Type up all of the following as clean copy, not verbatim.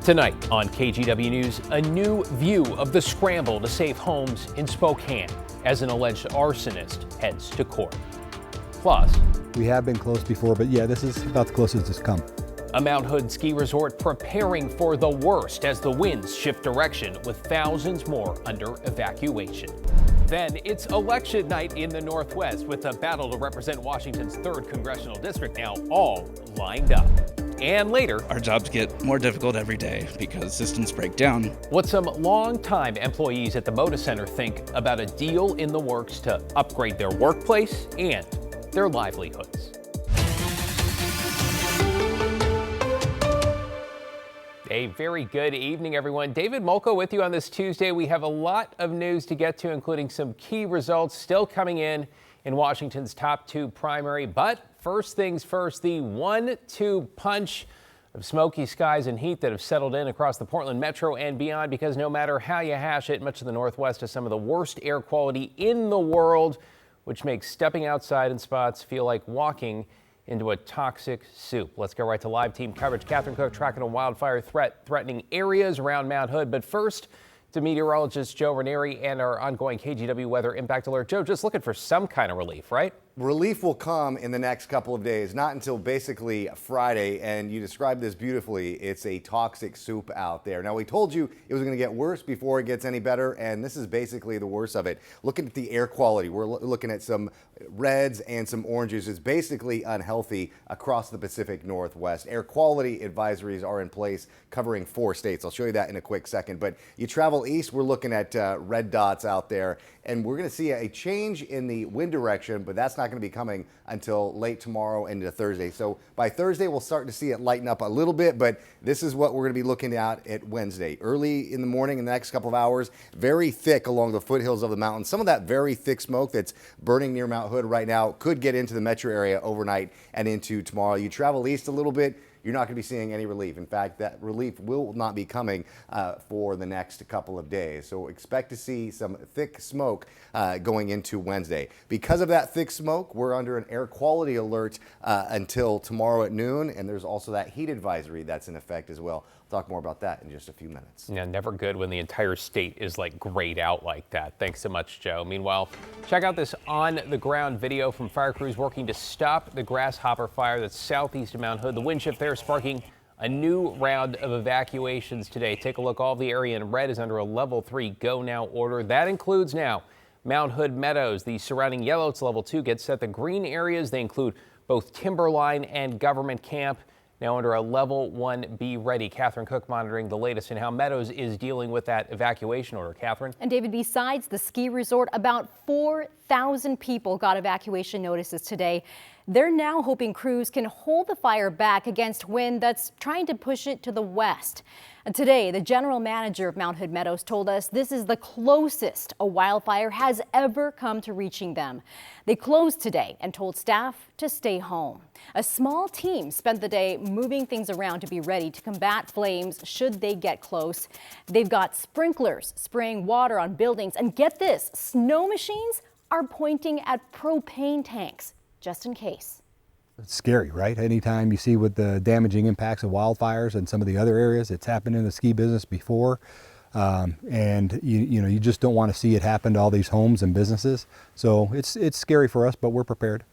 Tonight on KGW News, a new view of the scramble to save homes in Spokane as an alleged arsonist heads to court. Plus, we have been close before, but yeah, this is about the closest it's come. A Mount Hood ski resort preparing for the worst as the winds shift direction with thousands more under evacuation. Then it's election night in the Northwest with a battle to represent Washington's 3rd congressional district now all lined up. And later, our jobs get more difficult every day because systems break down. What some longtime employees at the Moda Center think about a deal in the works to upgrade their workplace and their livelihoods. A very good evening, everyone. David Molko with you on this Tuesday. We have a lot of news to get to, including some key results still coming in Washington's top 2 primary. But first things first, the 1-2 punch of smoky skies and heat that have settled in across the Portland metro and beyond, because no matter how you hash it, much of the Northwest has some of the worst air quality in the world, which makes stepping outside in spots feel like walking into a toxic soup. Let's go right to live team coverage. Catherine Cook tracking a wildfire threatening areas around Mount Hood. But first, to meteorologist Joe Ranieri and our ongoing KGW weather impact alert. Joe, just looking for some kind of relief, right? Relief will come in the next couple of days, not until basically Friday, and you described this beautifully. It's a toxic soup out there. Now, we told you it was going to get worse before it gets any better, and this is basically the worst of it. Looking at the air quality, we're looking at some reds and some oranges. It's basically unhealthy across the Pacific Northwest. Air quality advisories are in place covering 4 states. I'll show you that in a quick second, but you travel east, we're looking at red dots out there, and we're going to see a change in the wind direction, but that's not going to be coming until late tomorrow into Thursday. So by Thursday, we'll start to see it lighten up a little bit, but this is what we're going to be looking at Wednesday. Early in the morning, in the next couple of hours, very thick along the foothills of the mountain. Some of that very thick smoke that's burning near Mount Hood right now could get into the metro area overnight and into tomorrow. You travel east a little bit, you're not going to be seeing any relief. In fact, that relief will not be coming for the next couple of days. So expect to see some thick smoke going into Wednesday. Because of that thick smoke, we're under an air quality alert until tomorrow at noon. And there's also that heat advisory that's in effect as well. Talk more about that in just a few minutes. Yeah, never good when the entire state is like grayed out like that. Thanks so much, Joe. Meanwhile, check out this on-the-ground video from fire crews working to stop the Grasshopper fire that's southeast of Mount Hood. The wind shift there sparking a new round of evacuations today. Take a look. All the area in red is under a level 3 go now order. That includes now Mount Hood Meadows. The surrounding yellow, it's level 2, gets set. The green areas, they include both Timberline and Government Camp, now under a level 1 be ready. Catherine Cook monitoring the latest in how Meadows is dealing with that evacuation order. Catherine? And David, besides the ski resort, about 4,000 people got evacuation notices today. They're now hoping crews can hold the fire back against wind that's trying to push it to the west. And today, the general manager of Mount Hood Meadows told us this is the closest a wildfire has ever come to reaching them. They closed today and told staff to stay home. A small team spent the day moving things around to be ready to combat flames should they get close. They've got sprinklers spraying water on buildings, and get this, snow machines are pointing at propane tanks just in case. It's scary, right? Anytime you see with the damaging impacts of wildfires and some of the other areas, it's happened in the ski business before. And you just don't want to see it happen to all these homes and businesses. So it's scary for us, but we're prepared.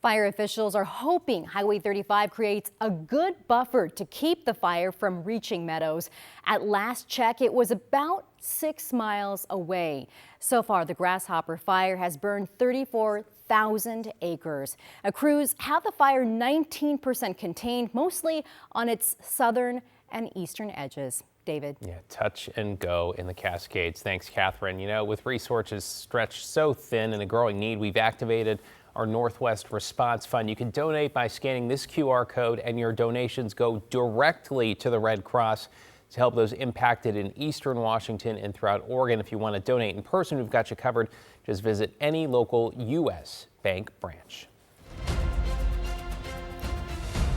Fire officials are hoping Highway 35 creates a good buffer to keep the fire from reaching Meadows. At last check, it was about 6 miles away. So far, the Grasshopper fire has burned 34,000 acres. Crews have the fire 19% contained, mostly on its southern and eastern edges. David. Yeah, touch and go in the Cascades. Thanks, Catherine. You know, with resources stretched so thin and a growing need, we've activated our Northwest Response Fund. You can donate by scanning this QR code, and your donations go directly to the Red Cross to help those impacted in eastern Washington and throughout Oregon. If you want to donate in person, we've got you covered. Just visit any local U.S. bank branch.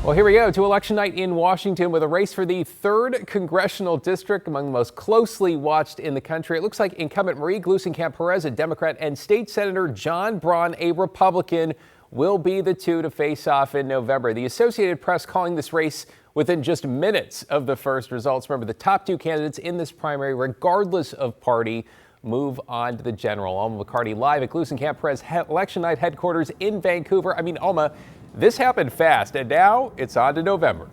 Well, here we go to election night in Washington with a race for the 3rd congressional district, among the most closely watched in the country. It looks like incumbent Marie Gluesenkamp Perez, a Democrat, and State Senator John Braun, a Republican, will be the two to face off in November. The Associated Press calling this race within just minutes of the first results. Remember, the top two candidates in this primary, regardless of party, move on to the general. Alma McCarty live at Gluesenkamp Perez election night headquarters in Vancouver. I mean, Alma, this happened fast, and now it's on to November.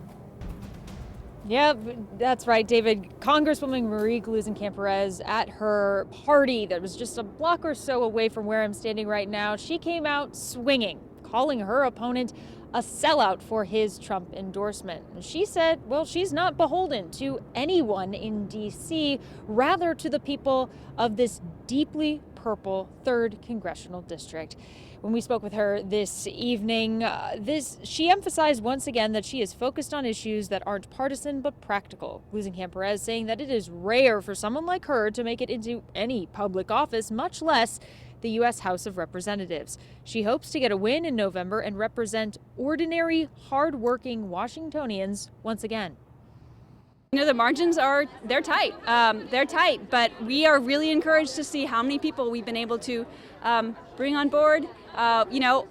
Yeah, that's right, David. Congresswoman Marie Gluesenkamp Perez at her party that was just a block or so away from where I'm standing right now, she came out swinging, calling her opponent a sellout for his Trump endorsement. She said, well, she's not beholden to anyone in D.C., rather to the people of this deeply purple 3rd Congressional District. When we spoke with her this evening, she emphasized once again that she is focused on issues that aren't partisan but practical. Gluesenkamp Perez saying that it is rare for someone like her to make it into any public office, much less the U.S. House of Representatives. She hopes to get a win in November and represent ordinary, hard-working Washingtonians once again. You know, the margins they're tight. They're tight, but we are really encouraged to see how many people we've been able to bring on board. You know,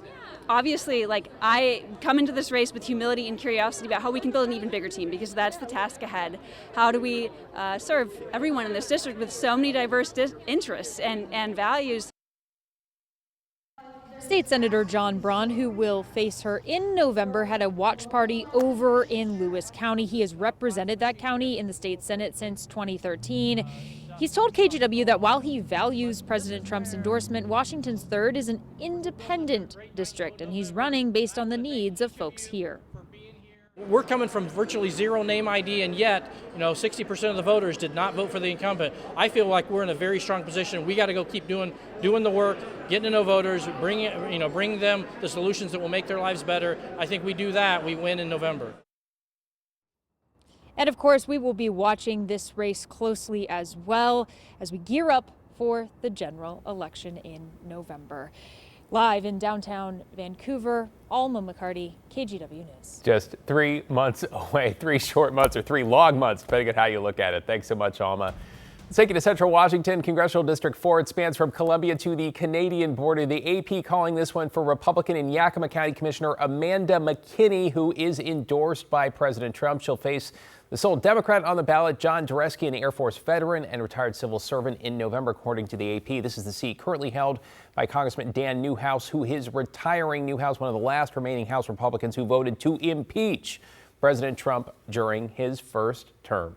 obviously, like, I come into this race with humility and curiosity about how we can build an even bigger team, because that's the task ahead. How do we serve everyone in this district with so many diverse interests and values? State Senator John Braun, who will face her in November, had a watch party over in Lewis County. He has represented that county in the state Senate since 2013. He's told KGW that while he values President Trump's endorsement, Washington's 3rd is an independent district, and he's running based on the needs of folks here. We're coming from virtually zero name ID, and yet, 60% of the voters did not vote for the incumbent. I feel like we're in a very strong position. We got to go keep doing the work, getting to know voters, bring them the solutions that will make their lives better. I think we do that, we win in November. And of course, we will be watching this race closely as well as we gear up for the general election in November. Live in downtown Vancouver, Alma McCarty, KGW News. Just 3 months away, 3 short months or 3 long months, depending on how you look at it. Thanks so much, Alma. Let's take you to Central Washington, Congressional District 4. It spans from Columbia to the Canadian border. The AP calling this one for Republican and Yakima County Commissioner Amanda McKinney, who is endorsed by President Trump. She'll face the sole Democrat on the ballot, John Dureski, an Air Force veteran and retired civil servant, in November, according to the AP. This is the seat currently held by Congressman Dan Newhouse, who is retiring. Newhouse, one of the last remaining House Republicans who voted to impeach President Trump during his first term.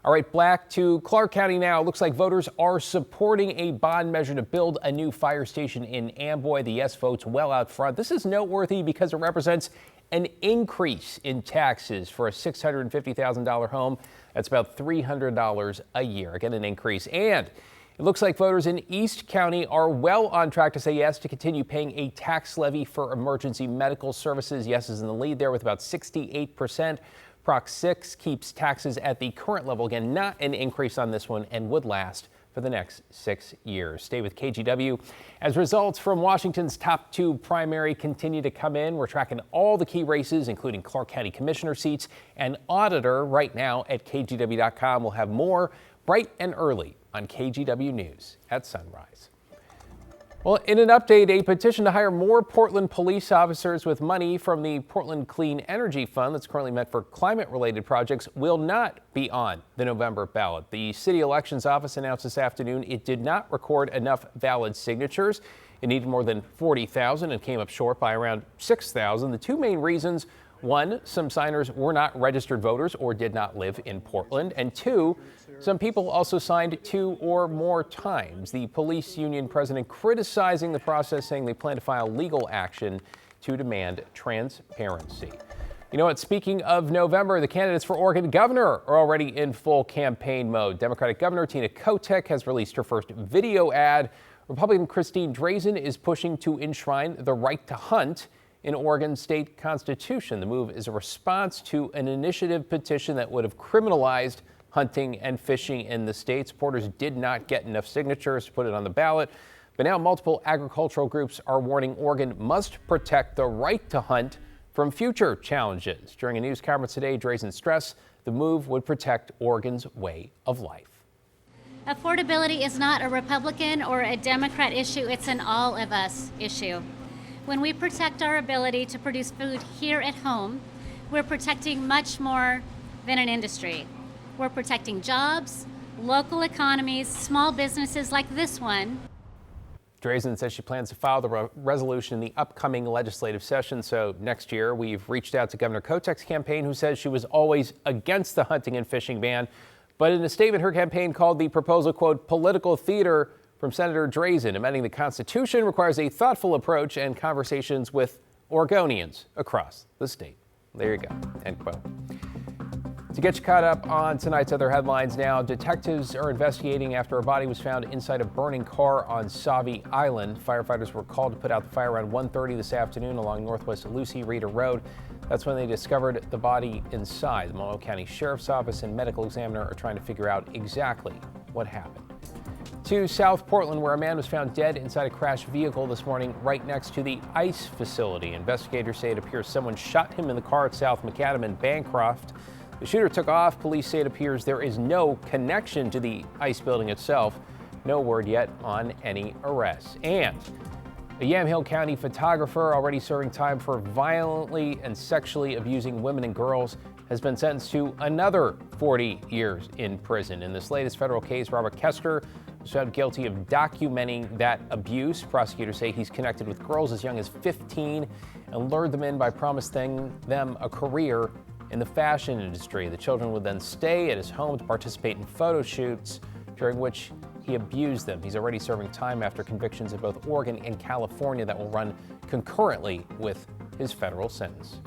All right, back to Clark County now. It looks like voters are supporting a bond measure to build a new fire station in Amboy. The yes votes well out front. This is noteworthy because it represents an increase in taxes for a $650,000 home. That's about $300 a year. Again, an increase. And it looks like voters in East County are well on track to say yes to continue paying a tax levy for emergency medical services. Yes is in the lead there with about 68%. Proc 6 keeps taxes at the current level. Again, not an increase on this one, and would last for the next 6 years. Stay with KGW. As results from Washington's top 2 primary continue to come in, we're tracking all the key races, including Clark County Commissioner seats and auditor, right now at KGW.com. We'll have more bright and early on KGW News at sunrise. Well, in an update, a petition to hire more Portland police officers with money from the Portland Clean Energy Fund that's currently meant for climate-related projects will not be on the November ballot. The city elections office announced this afternoon it did not record enough valid signatures. It needed more than 40,000 and came up short by around 6,000. The 2 main reasons: 1, some signers were not registered voters or did not live in Portland, and 2, some people also signed 2 or more times. The police union president criticizing the process, saying they plan to file legal action to demand transparency. You know what? Speaking of November, the candidates for Oregon governor are already in full campaign mode. Democratic Governor Tina Kotek has released her first video ad. Republican Christine Drazan is pushing to enshrine the right to hunt in Oregon's state constitution. The move is a response to an initiative petition that would have criminalized hunting and fishing in the state. Supporters did not get enough signatures to put it on the ballot, but now multiple agricultural groups are warning Oregon must protect the right to hunt from future challenges. During a news conference today, Drazan stressed the move would protect Oregon's way of life. Affordability is not a Republican or a Democrat issue, it's an all of us issue. When we protect our ability to produce food here at home, we're protecting much more than an industry. We're protecting jobs, local economies, small businesses like this one. Drazen says she plans to file the resolution in the upcoming legislative session. So next year, we've reached out to Governor Kotek's campaign, who says she was always against the hunting and fishing ban. But in a statement, her campaign called the proposal, quote, political theater from Senator Drazen. Amending the Constitution requires a thoughtful approach and conversations with Oregonians across the state. There you go, end quote. To get you caught up on tonight's other headlines now, detectives are investigating after a body was found inside a burning car on Sauvie Island. Firefighters were called to put out the fire around 1:30 this afternoon along Northwest Lucy Rita Road. That's when they discovered the body inside. The Multnomah County Sheriff's Office and medical examiner are trying to figure out exactly what happened. To South Portland, where a man was found dead inside a crashed vehicle this morning right next to the ICE facility. Investigators say it appears someone shot him in the car at South Macadam and Bancroft. The shooter took off. Police say it appears there is no connection to the ICE building itself. No word yet on any arrests. And a Yamhill County photographer already serving time for violently and sexually abusing women and girls has been sentenced to another 40 years in prison. In this latest federal case, Robert Kester was found guilty of documenting that abuse. Prosecutors say he's connected with girls as young as 15 and lured them in by promising them a career in the fashion industry. The children would then stay at his home to participate in photo shoots, during which he abused them. He's already serving time after convictions in both Oregon and California that will run concurrently with his federal sentence.